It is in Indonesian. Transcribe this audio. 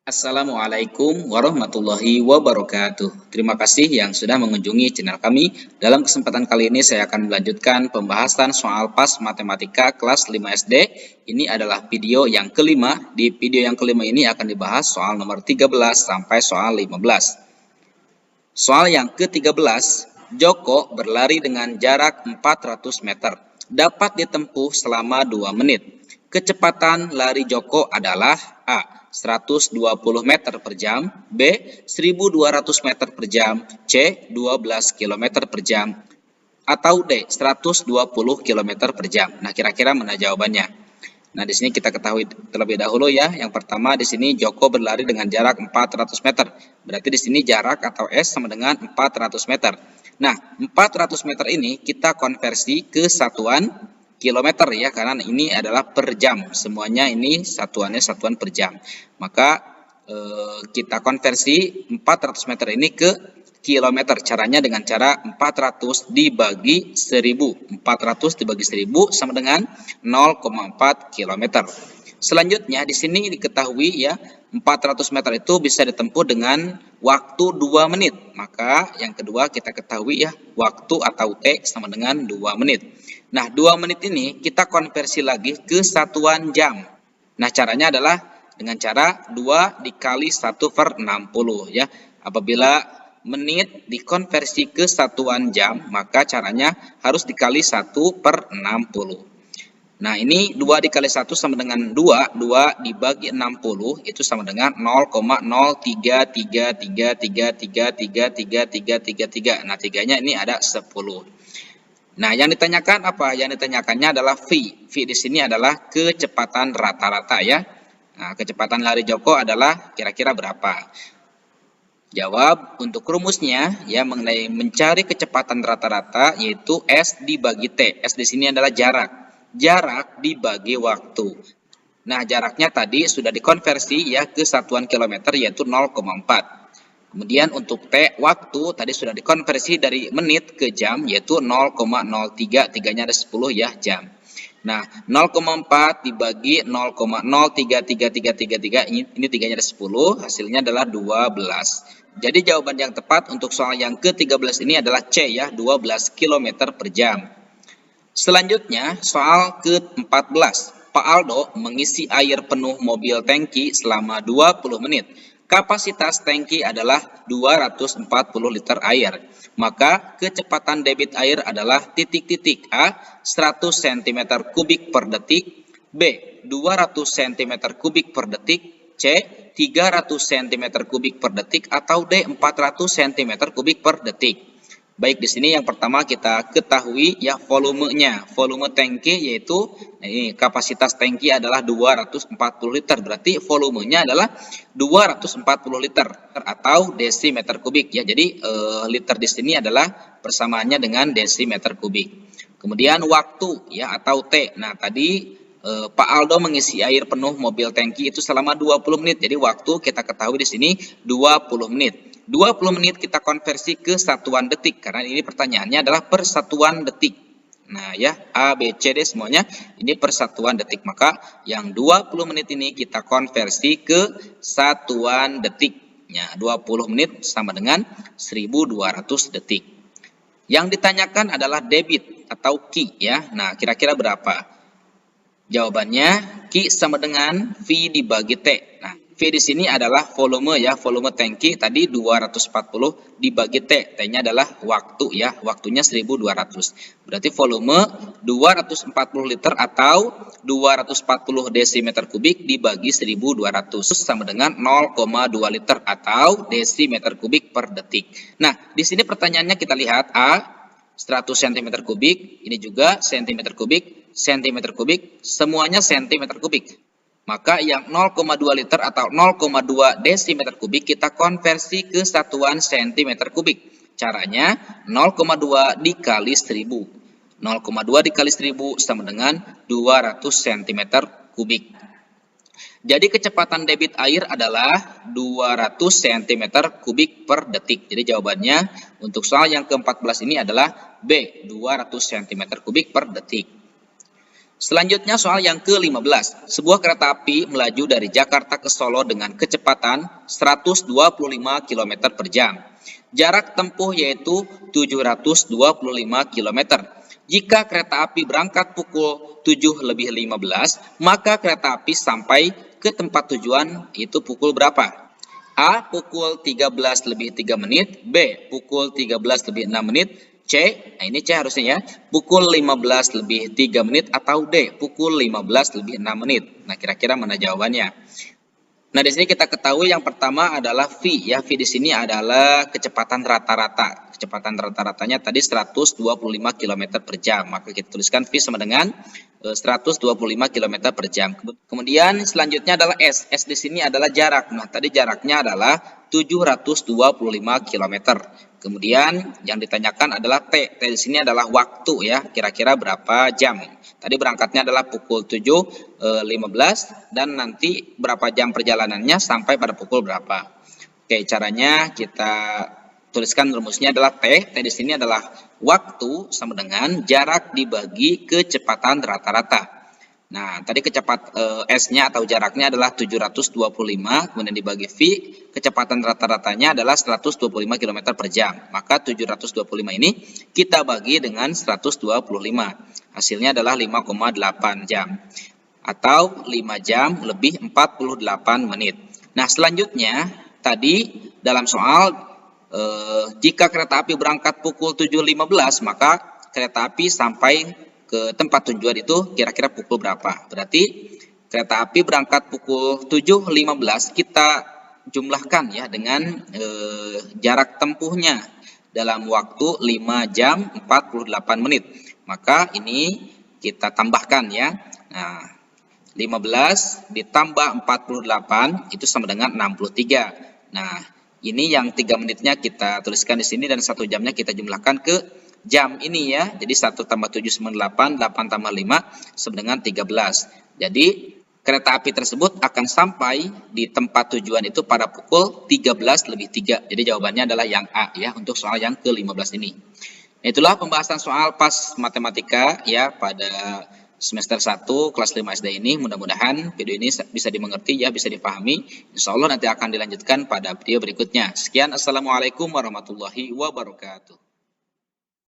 Assalamualaikum warahmatullahi wabarakatuh. Terima kasih yang sudah mengunjungi channel kami. Dalam kesempatan kali ini saya akan melanjutkan pembahasan soal PAS Matematika kelas 5 SD. Ini adalah video yang kelima. Di video yang kelima ini akan dibahas soal nomor 13 sampai soal 15. Soal yang ke-13, Joko berlari dengan jarak 400 meter. Dapat ditempuh selama 2 menit. Kecepatan lari Joko adalah A. 120 meter per jam, B. 1200 meter per jam, C. 12 km per jam, atau D. 120 km per jam. Nah, kira-kira mana jawabannya? Nah, di sini kita ketahui terlebih dahulu ya. Yang pertama di sini Joko berlari dengan jarak 400 meter. Berarti di sini jarak atau S sama dengan 400 meter. Nah, 400 meter ini kita konversi ke satuan kilometer ya, karena ini adalah per jam. Semuanya ini satuannya satuan per jam. Maka kita konversi 400 meter ini ke kilometer. Caranya dengan cara 400 dibagi 1000. 400 dibagi 1000 sama dengan 0,4 km. Selanjutnya di sini diketahui ya, 400 meter itu bisa ditempuh dengan waktu 2 menit. Maka yang kedua kita ketahui ya, waktu atau T sama dengan 2 menit. Nah, 2 menit ini kita konversi lagi ke satuan jam. Nah, caranya adalah dengan cara 2 dikali 1/60 ya. Apabila menit dikonversi ke satuan jam, maka caranya harus dikali 1/60. Nah, ini 2 dikali 1 sama dengan 2. 2 dibagi 60 itu sama dengan 0,03333333333. Nah, tiganya ini ada 10. Nah, yang ditanyakan apa? Yang ditanyakannya adalah V. V di sini adalah kecepatan rata-rata ya. Nah, kecepatan lari Joko adalah kira-kira berapa? Jawab untuk rumusnya ya, mengenai mencari kecepatan rata-rata yaitu S dibagi T. S di sini adalah jarak. Jarak dibagi waktu. Nah, jaraknya tadi sudah dikonversi ya ke satuan kilometer yaitu 0,4. Kemudian untuk T, waktu, tadi sudah dikonversi dari menit ke jam, yaitu 0,03, tiganya ada 10 ya, jam. Nah, 0,4 dibagi 0,033333, ini tiganya ada 10, hasilnya adalah 12. Jadi jawaban yang tepat untuk soal yang ke-13 ini adalah C ya, 12 km per jam. Selanjutnya, soal ke-14. Pak Aldo mengisi air penuh mobil tangki selama 20 menit. Kapasitas tangki adalah 240 liter air. Maka kecepatan debit air adalah titik-titik A 100 cm kubik per detik, B 200 cm kubik per detik, C 300 cm kubik per detik, atau D 400 cm kubik per detik. Baik, di sini yang pertama kita ketahui ya volumenya. Volume tangki yaitu ini kapasitas tangki adalah 240 liter. Berarti volumenya adalah 240 liter atau desimeter kubik ya. Jadi liter di sini adalah persamaannya dengan desimeter kubik. Kemudian waktu ya atau T. Nah, tadi Pak Aldo mengisi air penuh mobil tangki itu selama 20 menit. Jadi waktu kita ketahui di sini 20 menit. 20 menit kita konversi ke satuan detik, karena ini pertanyaannya adalah persatuan detik. Nah ya, A, B, C, D semuanya ini persatuan detik. Maka yang 20 menit ini kita konversi ke satuan detik. Ya, 20 menit sama dengan 1200 detik. Yang ditanyakan adalah debit atau Q ya. Nah, kira-kira berapa? Jawabannya Q sama dengan V dibagi T. Nah, V di sini adalah volume ya, volume tangki tadi 240 dibagi T. T-nya adalah waktu ya, waktunya 1200. Berarti volume 240 liter atau 240 desimeter kubik dibagi 1200 sama dengan 0,2 liter atau desimeter kubik per detik. Nah, di sini pertanyaannya kita lihat A 100 cm kubik, ini juga cm kubik, cm kubik, semuanya cm kubik. Maka yang 0,2 liter atau 0,2 desimeter kubik kita konversi ke satuan cm kubik. Caranya 0,2 dikali 1000. 0,2 dikali 1000 sama dengan 200 cm kubik. Jadi kecepatan debit air adalah 200 cm kubik per detik. Jadi jawabannya untuk soal yang ke-14 ini adalah B, 200 cm kubik per detik. Selanjutnya soal yang ke-15. Sebuah kereta api melaju dari Jakarta ke Solo dengan kecepatan 125 km per jam. Jarak tempuh yaitu 725 km. Jika kereta api berangkat pukul 7:15, maka kereta api sampai ke tempat tujuan itu pukul berapa? A. Pukul 13 lebih 3 menit. B. Pukul 13 lebih 6 menit. C. Nah ini C harusnya ya. Pukul 15 lebih 3 menit. Atau D. Pukul 15 lebih 6 menit. Nah kira-kira mana jawabannya? Nah di sini kita ketahui yang pertama adalah V ya. V di sini adalah kecepatan rata-rata. Kecepatan rata-ratanya tadi 125 km per jam. Maka kita tuliskan V sama dengan 125 km per jam. Kemudian selanjutnya adalah S. S di sini adalah jarak. Nah tadi jaraknya adalah 725 km. Kemudian yang ditanyakan adalah T. T di sini adalah waktu ya. Kira-kira berapa jam? Tadi berangkatnya adalah pukul 7:15 dan nanti berapa jam perjalanannya sampai pada pukul berapa. Oke, caranya kita tuliskan rumusnya adalah T. T di sini adalah waktu sama dengan jarak dibagi kecepatan rata-rata. Nah, tadi S-nya atau jaraknya adalah 725, kemudian dibagi V, kecepatan rata-ratanya adalah 125 km per jam. Maka 725 ini kita bagi dengan 125. Hasilnya adalah 5,8 jam. Atau 5 jam lebih 48 menit. Nah, selanjutnya, tadi dalam soal, jika kereta api berangkat pukul 7:15, maka kereta api sampai ke tempat tujuan itu kira-kira pukul berapa. Berarti kereta api berangkat pukul 7:15 kita jumlahkan ya dengan jarak tempuhnya dalam waktu 5 jam 48 menit. Maka ini kita tambahkan ya. Nah, 15 ditambah 48 itu sama dengan 63. Nah, ini yang 3 menitnya kita tuliskan di sini dan 1 jamnya kita jumlahkan ke jam ini ya. Jadi 1 tambah 7 sama 8, 8 tambah 5 sama dengan 13. Jadi kereta api tersebut akan sampai di tempat tujuan itu pada pukul 13 lebih 3. Jadi jawabannya adalah yang A ya untuk soal yang ke-15 ini. Itulah pembahasan soal PAS Matematika ya pada semester 1 kelas 5 SD ini. Mudah-mudahan video ini bisa dimengerti ya, bisa dipahami. Insya Allah nanti akan dilanjutkan pada video berikutnya. Sekian, Assalamualaikum warahmatullahi wabarakatuh.